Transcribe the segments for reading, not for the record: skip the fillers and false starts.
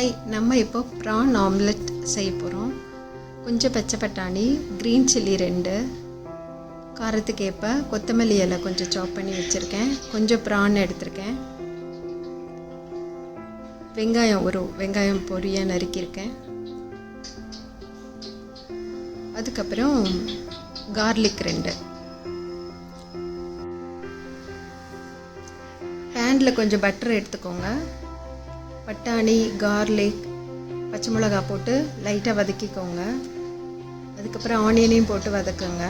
Hi, நம்ம இப்போ PRAN omelette செய்ய போகிறோம். கொஞ்சம் பச்சை பட்டாணி, க்ரீன் சில்லி 2, காரத்துக்கு ஏற்ப கொத்தமல்லி இலை கொஞ்சம் சாப் பண்ணி வச்சுருக்கேன். கொஞ்சம் ப்ரான் எடுத்திருக்கேன். வெங்காயம் பொரியாக நறுக்கியிருக்கேன். அதுக்கப்புறம் கார்லிக் 2. பேனில் கொஞ்சம் பட்டர் எடுத்துக்கோங்க. பட்டாணி, கார்லிக், பச்சை மிளகா போட்டு லைட்டாக வதக்கிக்கோங்க. அதுக்கப்புறம் ஆனியனையும் போட்டு வதக்குங்க.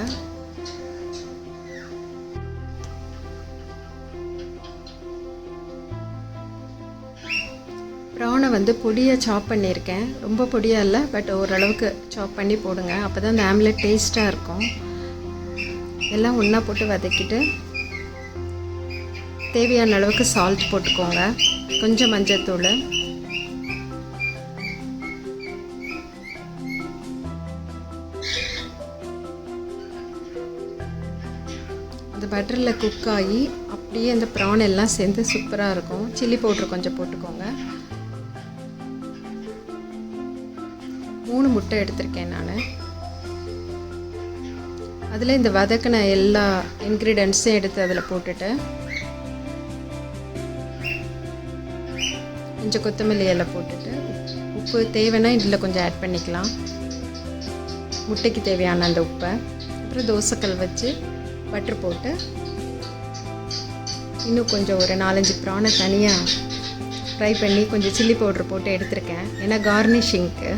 ப்ரானை பொடியாக சாப் பண்ணியிருக்கேன். ரொம்ப பொடியாக இல்லை, பட் ஓரளவுக்கு சாப் பண்ணி போடுங்க. அப்போ தான் அந்த ஆம்லெட் டேஸ்ட்டாக இருக்கும். எல்லாம் ஒன்றா போட்டு வதக்கிட்டு தேவையான அளவுக்கு சால்ட் போட்டுக்கோங்க. கொஞ்சம் மஞ்சள்தூள், அந்த பட்டரில் குக் ஆகி அப்படியே அந்த ப்ரான் எல்லாம் சேர்ந்து சூப்பராக இருக்கும். சில்லி பவுட்ரு கொஞ்சம் போட்டுக்கோங்க. 3 முட்டை எடுத்திருக்கேன் நான். அதில் இந்த வதக்கின எல்லா இன்க்ரீடியன்ட்ஸும் எடுத்து அதில் போட்டுட்டு கொஞ்சம் கொத்தமல்லி இலை போட்டுட்டு உப்பு தேவைன்னா இதில் கொஞ்சம் ஆட் பண்ணிக்கலாம். முட்டைக்கு தேவையான அந்த உப்பை, அப்புறம் தோசைக்கல் வச்சு பட்டர் போட்டு இன்னும் கொஞ்சம் ஒரு 4-5 ப்ரானை தனியாக ஃப்ரை பண்ணி கொஞ்சம் சில்லி பவுட்ரு போட்டு எடுத்திருக்கேன். ஏன்னா கார்னிஷிங்க்கு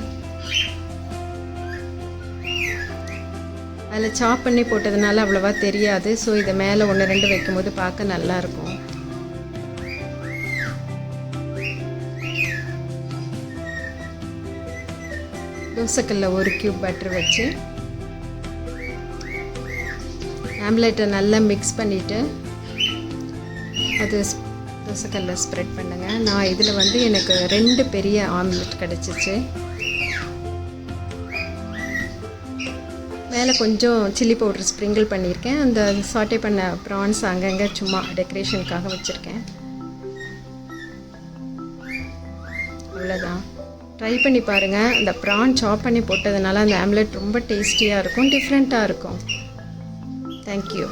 அதில் சாப் பண்ணி போட்டதுனால அவ்வளோவா தெரியாது. ஸோ இதை மேலே 1-2 வைக்கும்போது பார்க்க நல்லாயிருக்கும். தோசைக்கல்ல 1 கியூப் பட்டர் வச்சு ஆம்லெட்டை நல்லா மிக்ஸ் பண்ணிவிட்டு அது தோசைக்கல்ல ஸ்ப்ரெட் பண்ணுங்கள். நான் இதில் எனக்கு 2 பெரிய ஆம்லெட் கிடச்சிச்சு. மேலே கொஞ்சம் சில்லி பவுட்ரு ஸ்ப்ரிங்கிள் பண்ணியிருக்கேன். அந்த சாட்டே பண்ண ப்ரான்ஸ் அங்கங்கே சும்மா டெக்கரேஷனுக்காக வச்சுருக்கேன். அவ்வளோதான். ட்ரை பண்ணி பாருங்கள். அந்த ப்ரான் சாப் பண்ணி போட்டதுனால அந்த ஆம்லெட் ரொம்ப டேஸ்டியாக இருக்கும், டிஃப்ரெண்ட்டாக இருக்கும். தேங்க்யூ.